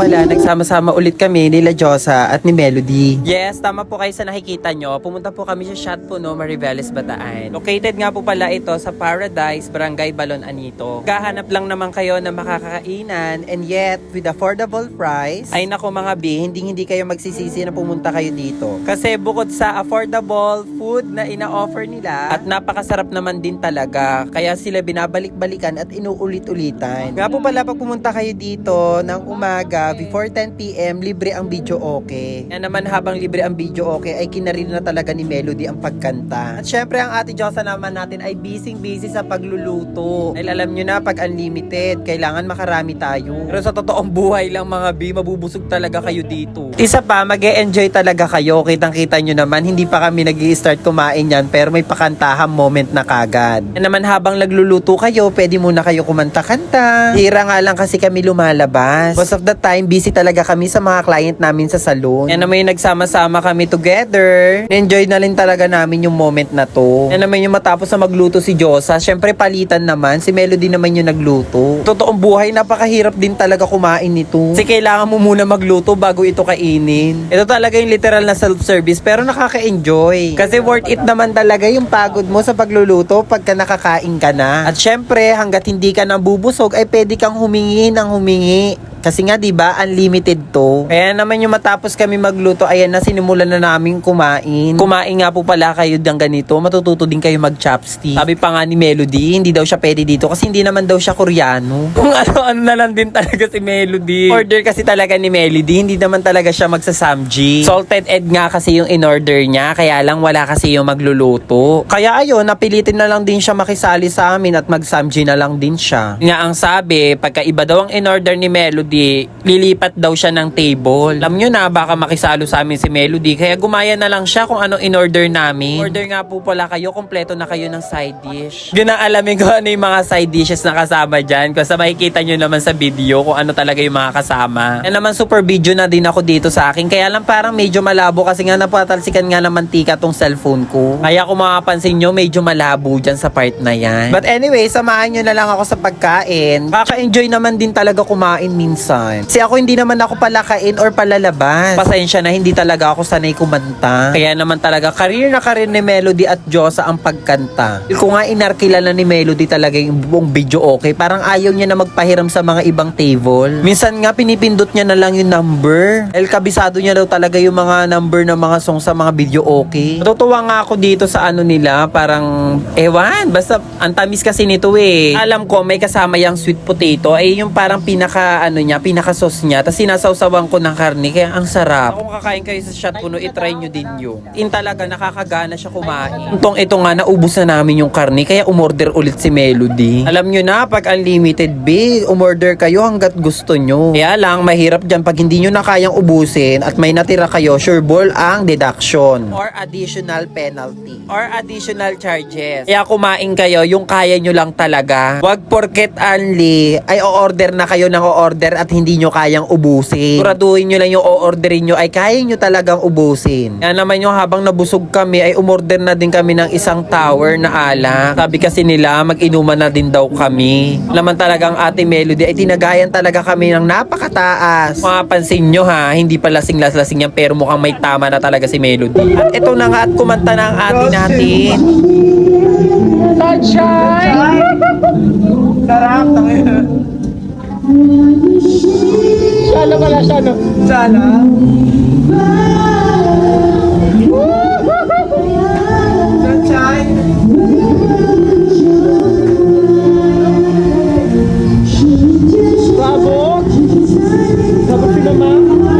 pala, nagsama-sama ulit kami nila Josa at ni Melody. Yes, tama po kayo sa nakikita nyo. Pumunta po kami sa Shot Puno, Mariveles, Bataan. Located nga po pala ito sa Paradise, Barangay Balon Anito. Gahanap lang naman kayo na makakakainan and yet with affordable price. Ay nako mga B, hindi kayo magsisisi na pumunta kayo dito. Kasi bukod sa affordable food na ina-offer nila at napakasarap naman din talaga. Kaya sila binabalik-balikan at inuulit-ulitan. Nga po pala pag pumunta kayo dito ng umaga before 10 PM, libre ang video okay. Yan naman habang libre ang video okay ay kinarin na talaga ni Melody ang pagkanta. At syempre ang ate Josa naman natin ay busy sa pagluluto. Dahil alam nyo na pag unlimited, kailangan makarami tayo. Pero sa totoong buhay lang mga B, mabubusog talaga kayo dito. Isa pa, mag-e-enjoy talaga kayo. Kitang-kita nyo naman, hindi pa kami nag-i-start kumain yan pero may pakantahan moment na kagad. Yan naman habang nagluluto kayo, pwede muna kayo kumanta-kanta. Hira nga lang kasi kami lumalabas. Most of the time, busy talaga kami sa mga client namin sa salon. Yan naman yung nagsama-sama kami together. Enjoy na rin talaga namin yung moment na to. Yan naman yung matapos na magluto si Josa. Syempre palitan naman, si Melody naman yung nagluto. Totoong buhay, napakahirap din talaga kumain nito. Kasi kailangan mo muna magluto bago ito kainin. Ito talaga yung literal na self-service pero nakaka-enjoy. Kasi worth it naman talaga yung pagod mo sa pagluluto pagka nakakain ka na. At syempre, hanggat hindi ka nabubusog ay pwede kang humingi ng humingi. Kasi nga 'di ba, unlimited to. Kaya naman yung matapos kami magluto, ayan na sinimulan na namin kumain. Kumain nga po pala kayo ng ganito, matututo din kayo mag-chopstick. Sabi pa nga ni Melody, hindi daw siya pwede dito kasi hindi naman daw siya Koreano. Kung ano na lang din talaga si Melody. Order kasi talaga ni Melody, hindi naman talaga siya magsasamji. Salted egg nga kasi yung in-order niya, kaya lang wala kasi yung magluluto. Kaya ayun, napilitin na lang din siya makisali sa amin at magsamji na lang din siya. Nga ang sabi, pagka iba daw ang in-order ni Melody, lilipat daw siya ng table. Alam nyo na, baka makisalo sa amin si Melody. Kaya gumaya na lang siya kung anong in-order namin. Order nga po pala kayo, kompleto na kayo ng side dish. Yun ang alamin ko ano yung mga side dishes na kasama dyan. Kasi makikita nyo naman sa video kung ano talaga yung mga kasama. Yan naman super video na din ako dito sa akin. Kaya lang parang medyo malabo kasi nga napatalsikan nga ng mantika tong cellphone ko. Kaya kung makapansin nyo, medyo malabo dyan sa part na yan. But anyway, samahan nyo na lang ako sa pagkain. Kaka-enjoy naman din talaga kumain minsan. Kasi ako hindi naman ako palakain or palalabas. Pasensya na, hindi talaga ako sanay kumanta. Kaya naman talaga career na career ni Melody at Josa ang pagkanta. Kung nga inarkilala ni Melody talaga yung buong video okay, parang ayaw niya na magpahiram sa mga ibang table. Minsan nga pinipindot niya na lang yung number. El kabisado niya daw talaga yung mga number ng mga song sa mga video okay. Natutuwa nga ako dito sa ano nila, parang ewan, basta ang tamis kasi nito eh. Alam ko may kasama yung sweet potato ay yung parang pinaka ano niya, pinaka-sauce niya, tapos sinasawsawan ko ng karne, kaya ang sarap. Kung kakain kayo sa Shot Puno, itry nyo din yun. In talaga, nakakagana siya kumain. Ito nga, naubos na namin yung karne, kaya umorder ulit si Melody. Alam nyo na, pag unlimited big, umorder kayo hanggat gusto nyo. Kaya lang, mahirap dyan pag hindi nyo na kayang ubusin at may natira kayo, sure ball ang deduction. Or additional penalty. Or additional charges. Kaya kumain kayo, yung kaya nyo lang talaga. Wag porket only, ay o-order na kayo ng o-order at hindi nyo kayang ubusin. Siguraduhin nyo lang yung o-orderin nyo ay kaya nyo talagang ubusin. Kaya naman yung habang nabusog kami ay umorder na din kami ng isang tower na alak. Sabi kasi nila mag-inuman na din daw kami. Naman talagang ate Melody ay tinagayan talaga kami ng napakataas. Mapapansin nyo ha, hindi pa lasing-lasing yan pero mukhang may tama na talaga si Melody. At ito na nga at kumanta na ang ate natin. Sunshine! Sarap! Sana pala, sana. Sana. Sunshine. Bravo. Bravo si mama.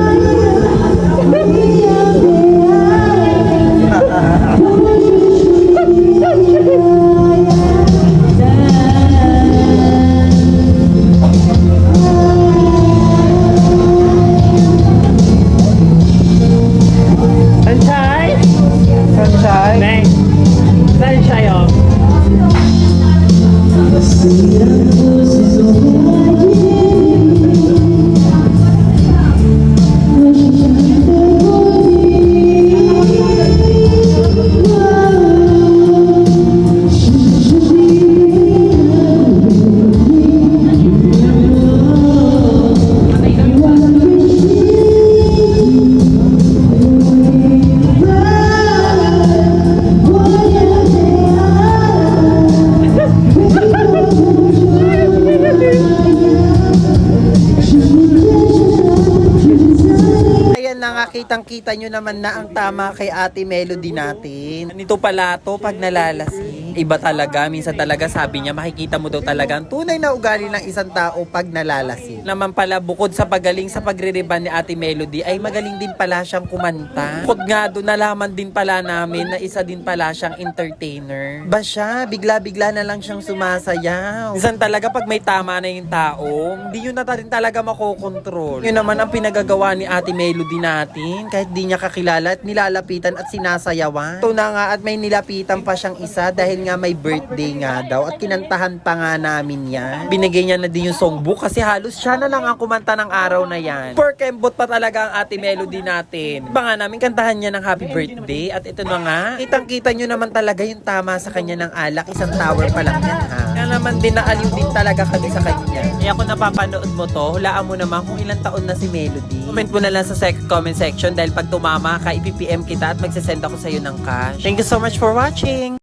kitang-kita nyo naman na ang tama kay Ate Melody natin. Nito pala to pag nalalasing. Iba talaga, minsan talaga sabi niya makikita mo daw talaga ang tunay na ugali ng isang tao pag nalalasing. Naman pala bukod sa pagaling sa pagre-reban ni Ate Melody ay magaling din pala siyang kumanta. Bukod nga doon nalaman din pala namin na isa din pala siyang entertainer. Ba siya, bigla-bigla na lang siyang sumasayaw. Minsan talaga pag may tama na yung tao, hindi yun na rin talaga makokontrol. Yun naman ang pinagagawa ni Ate Melody natin. Kahit di niya kakilala at nilalapitan at sinasayawan. Ito na nga at may nilapitan pa siyang isa dahil nga may birthday nga daw at kinantahan pa nga namin yan. Binigay niya na din yung songbook kasi halos siya na lang ang kumanta ng araw na yan. Porkembot pa talaga ang Ate Melody natin. Iba nga namin kantahan niya ng happy birthday at ito na nga. Kitang-kita nyo naman talaga yung tama sa kanya ng alak. Isang tower pa lang yan ha. Kaya naman din naaliw din talaga kami sa kanya. Kaya kung napapanood mo to, hulaan mo naman kung ilang taon na si Melody. Comment mo na lang sa comment section dahil pag tumama ka, ipipm kita at magsasend ako sa'yo ng cash. Thank you so much for watching!